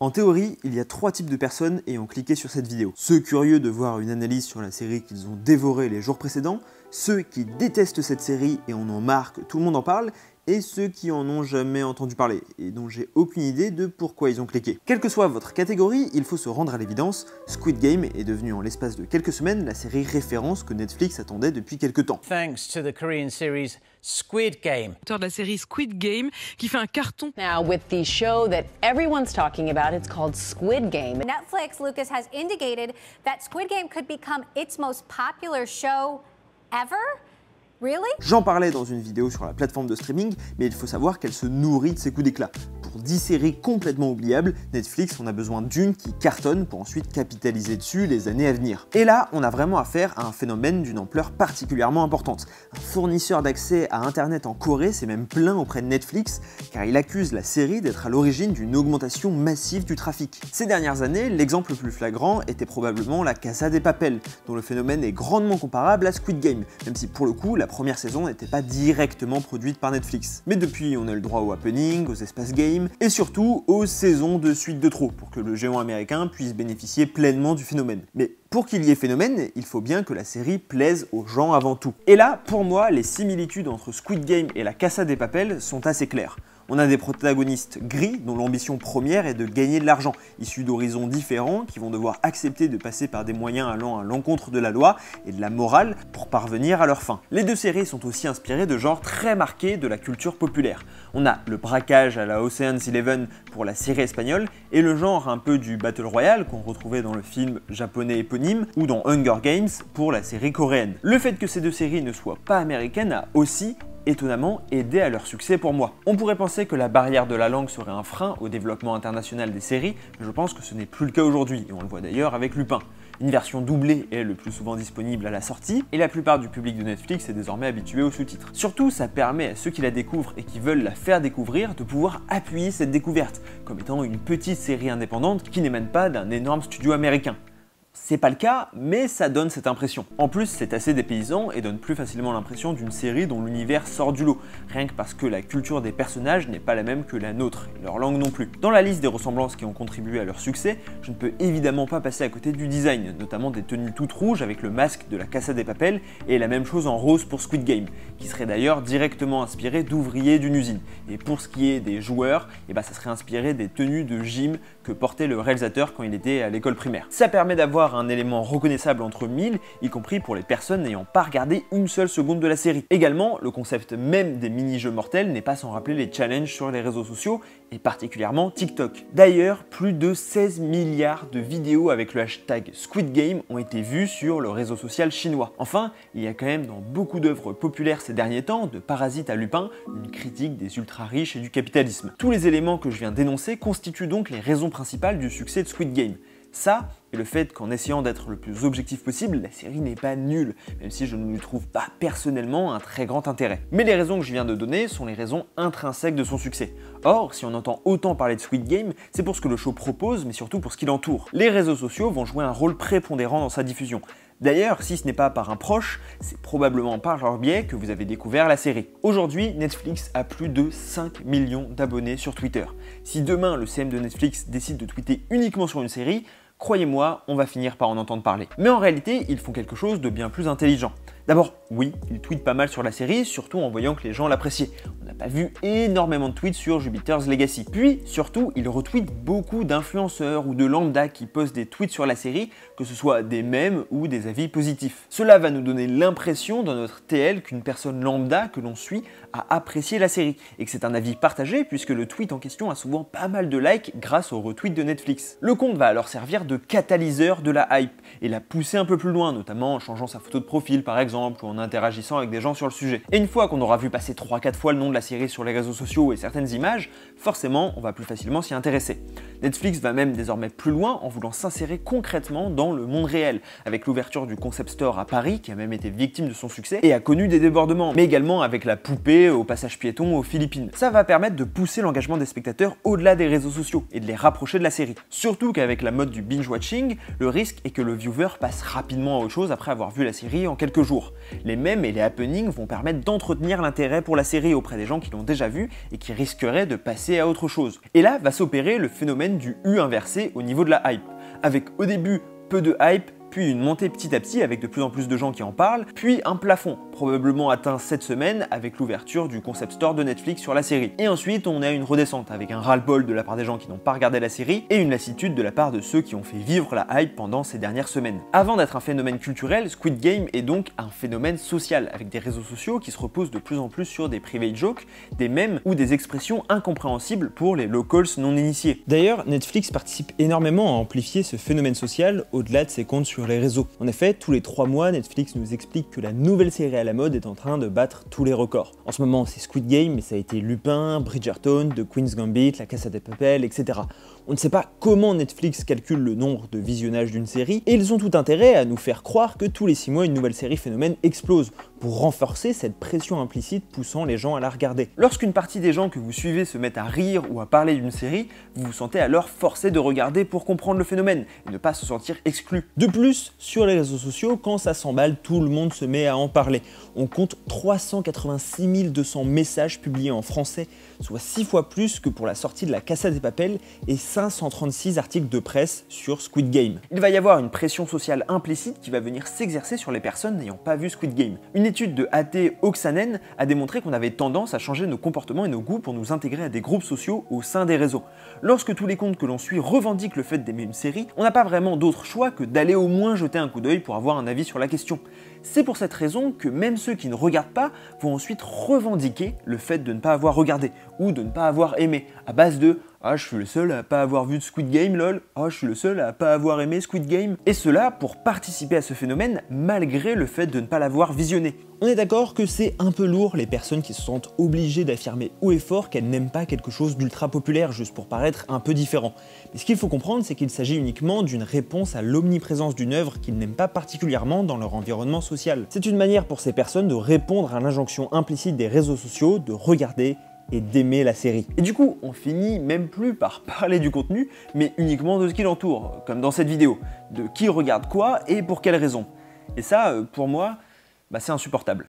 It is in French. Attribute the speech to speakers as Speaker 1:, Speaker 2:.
Speaker 1: En théorie, il y a 3 types de personnes ayant cliqué sur cette vidéo. Ceux curieux de voir une analyse sur la série qu'ils ont dévorée les jours précédents, ceux qui détestent cette série et en ont marre que tout le monde en parle, et ceux qui en ont jamais entendu parler, et dont j'ai aucune idée de pourquoi ils ont cliqué. Quelle que soit votre catégorie, il faut se rendre à l'évidence, Squid Game est devenu en l'espace de quelques semaines la série référence que Netflix attendait depuis quelques temps.
Speaker 2: Thanks to the Korean series Squid Game.
Speaker 3: Auteur de la série Squid Game, qui fait un carton.
Speaker 4: Now, with the show that everyone's talking about, it's called Squid Game.
Speaker 5: Netflix, Lucas, has indicated that Squid Game could become its most popular show ever. Really?
Speaker 1: J'en parlais dans une vidéo sur la plateforme de streaming, mais il faut savoir qu'elle se nourrit de ses coups d'éclat. Pour 10 séries complètement oubliables, Netflix en a besoin d'une qui cartonne pour ensuite capitaliser dessus les années à venir. Et là, on a vraiment affaire à un phénomène d'une ampleur particulièrement importante. Un fournisseur d'accès à Internet en Corée s'est même plaint auprès de Netflix, car il accuse la série d'être à l'origine d'une augmentation massive du trafic. Ces dernières années, l'exemple le plus flagrant était probablement la Casa de Papel, dont le phénomène est grandement comparable à Squid Game, même si pour le coup, la première saison n'était pas directement produite par Netflix. Mais depuis, on a le droit aux happenings, aux espaces games, et surtout aux saisons de suite de trop, pour que le géant américain puisse bénéficier pleinement du phénomène. Mais pour qu'il y ait phénomène, il faut bien que la série plaise aux gens avant tout. Et là, pour moi, les similitudes entre Squid Game et la Casa de Papel sont assez claires. On a des protagonistes gris dont l'ambition première est de gagner de l'argent, issus d'horizons différents qui vont devoir accepter de passer par des moyens allant à l'encontre de la loi et de la morale pour parvenir à leur fin. Les deux séries sont aussi inspirées de genres très marqués de la culture populaire. On a le braquage à la Ocean's 11 pour la série espagnole et le genre un peu du Battle Royale qu'on retrouvait dans le film japonais éponyme ou dans Hunger Games pour la série coréenne. Le fait que ces deux séries ne soient pas américaines a aussi étonnamment aidé à leur succès pour moi. On pourrait penser que la barrière de la langue serait un frein au développement international des séries, mais je pense que ce n'est plus le cas aujourd'hui, et on le voit d'ailleurs avec Lupin. Une version doublée est le plus souvent disponible à la sortie, et la plupart du public de Netflix est désormais habitué aux sous-titres. Surtout, ça permet à ceux qui la découvrent et qui veulent la faire découvrir de pouvoir appuyer cette découverte, comme étant une petite série indépendante qui n'émane pas d'un énorme studio américain. C'est pas le cas, mais ça donne cette impression. En plus, c'est assez dépaysant et donne plus facilement l'impression d'une série dont l'univers sort du lot, rien que parce que la culture des personnages n'est pas la même que la nôtre, et leur langue non plus. Dans la liste des ressemblances qui ont contribué à leur succès, je ne peux évidemment pas passer à côté du design, notamment des tenues toutes rouges avec le masque de la Casa de Papel et la même chose en rose pour Squid Game, qui serait d'ailleurs directement inspiré d'ouvriers d'une usine. Et pour ce qui est des joueurs, ça serait inspiré des tenues de gym que portait le réalisateur quand il était à l'école primaire. Ça permet d'avoir un élément reconnaissable entre mille, y compris pour les personnes n'ayant pas regardé une seule seconde de la série. Également, le concept même des mini-jeux mortels n'est pas sans rappeler les challenges sur les réseaux sociaux, et particulièrement TikTok. D'ailleurs, plus de 16 milliards de vidéos avec le hashtag Squid Game ont été vues sur le réseau social chinois. Enfin, il y a quand même dans beaucoup d'œuvres populaires ces derniers temps, de Parasite à Lupin, une critique des ultra-riches et du capitalisme. Tous les éléments que je viens d'énoncer constituent donc les raisons principales du succès de Squid Game. Ça, et le fait qu'en essayant d'être le plus objectif possible, la série n'est pas nulle, même si je ne lui trouve pas personnellement un très grand intérêt. Mais les raisons que je viens de donner sont les raisons intrinsèques de son succès. Or, si on entend autant parler de Squid Game, c'est pour ce que le show propose, mais surtout pour ce qui l'entoure. Les réseaux sociaux vont jouer un rôle prépondérant dans sa diffusion. D'ailleurs, si ce n'est pas par un proche, c'est probablement par leur biais que vous avez découvert la série. Aujourd'hui, Netflix a plus de 5 millions d'abonnés sur Twitter. Si demain le CM de Netflix décide de tweeter uniquement sur une série, croyez-moi, on va finir par en entendre parler. Mais en réalité, ils font quelque chose de bien plus intelligent. D'abord, oui, ils tweetent pas mal sur la série, surtout en voyant que les gens l'appréciaient. On n'a pas vu énormément de tweets sur Jupiter's Legacy. Puis, surtout, ils retweetent beaucoup d'influenceurs ou de lambda qui postent des tweets sur la série, que ce soit des mèmes ou des avis positifs. Cela va nous donner l'impression dans notre TL qu'une personne lambda que l'on suit a apprécié la série, et que c'est un avis partagé puisque le tweet en question a souvent pas mal de likes grâce au retweet de Netflix. Le compte va alors servir de catalyseur de la hype, et la pousser un peu plus loin, notamment en changeant sa photo de profil par exemple, ou en interagissant avec des gens sur le sujet. Et une fois qu'on aura vu passer 3-4 fois le nom de la série sur les réseaux sociaux et certaines images, forcément on va plus facilement s'y intéresser. Netflix va même désormais plus loin en voulant s'insérer concrètement dans le monde réel, avec l'ouverture du concept store à Paris, qui a même été victime de son succès et a connu des débordements, mais également avec la poupée au passage piéton aux Philippines. Ça va permettre de pousser l'engagement des spectateurs au-delà des réseaux sociaux et de les rapprocher de la série. Surtout qu'avec la mode du binge-watching, le risque est que le viewer passe rapidement à autre chose après avoir vu la série en quelques jours. retours. Les mèmes et les happenings vont permettre d'entretenir l'intérêt pour la série auprès des gens qui l'ont déjà vue et qui risqueraient de passer à autre chose. Et là va s'opérer le phénomène du U inversé au niveau de la hype, avec au début peu de hype, puis une montée petit à petit avec de plus en plus de gens qui en parlent, puis un plafond, probablement atteint cette semaine avec l'ouverture du concept store de Netflix sur la série. Et ensuite on a une redescente avec un ras-le-bol de la part des gens qui n'ont pas regardé la série et une lassitude de la part de ceux qui ont fait vivre la hype pendant ces dernières semaines. Avant d'être un phénomène culturel, Squid Game est donc un phénomène social, avec des réseaux sociaux qui se reposent de plus en plus sur des private jokes, des mèmes ou des expressions incompréhensibles pour les locals non initiés.
Speaker 6: D'ailleurs, Netflix participe énormément à amplifier ce phénomène social au-delà de ses comptes sur les réseaux. En effet, tous les 3 mois, Netflix nous explique que la nouvelle série à la mode est en train de battre tous les records. En ce moment, c'est Squid Game, mais ça a été Lupin, Bridgerton, The Queen's Gambit, La Casa de Papel, etc. On ne sait pas comment Netflix calcule le nombre de visionnages d'une série, et ils ont tout intérêt à nous faire croire que tous les 6 mois, une nouvelle série phénomène explose, pour renforcer cette pression implicite poussant les gens à la regarder.
Speaker 1: Lorsqu'une partie des gens que vous suivez se mettent à rire ou à parler d'une série, vous vous sentez alors forcé de regarder pour comprendre le phénomène, et ne pas se sentir exclu.
Speaker 6: De plus, sur les réseaux sociaux, quand ça s'emballe, tout le monde se met à en parler. On compte 386 200 messages publiés en français, soit 6 fois plus que pour la sortie de La Casa de Papel, et 536 articles de presse sur Squid Game.
Speaker 1: Il va y avoir une pression sociale implicite qui va venir s'exercer sur les personnes n'ayant pas vu Squid Game. Une étude de A.T. Oksanen a démontré qu'on avait tendance à changer nos comportements et nos goûts pour nous intégrer à des groupes sociaux au sein des réseaux. Lorsque tous les comptes que l'on suit revendiquent le fait d'aimer une série, on n'a pas vraiment d'autre choix que d'aller au moins jeter un coup d'œil pour avoir un avis sur la question. C'est pour cette raison que même ceux qui ne regardent pas vont ensuite revendiquer le fait de ne pas avoir regardé ou de ne pas avoir aimé, à base de « Ah, je suis le seul à pas avoir vu de Squid Game, lol. Ah, je suis le seul à pas avoir aimé Squid Game. » Et cela pour participer à ce phénomène malgré le fait de ne pas l'avoir visionné.
Speaker 6: On est d'accord que c'est un peu lourd les personnes qui se sentent obligées d'affirmer haut et fort qu'elles n'aiment pas quelque chose d'ultra populaire juste pour paraître un peu différent. Mais ce qu'il faut comprendre, c'est qu'il s'agit uniquement d'une réponse à l'omniprésence d'une œuvre qu'ils n'aiment pas particulièrement dans leur environnement social. C'est une manière pour ces personnes de répondre à l'injonction implicite des réseaux sociaux de regarder et d'aimer la série.
Speaker 1: Et du coup, on finit même plus par parler du contenu, mais uniquement de ce qui l'entoure, comme dans cette vidéo, de qui regarde quoi et pour quelles raisons. Et ça, pour moi, c'est insupportable.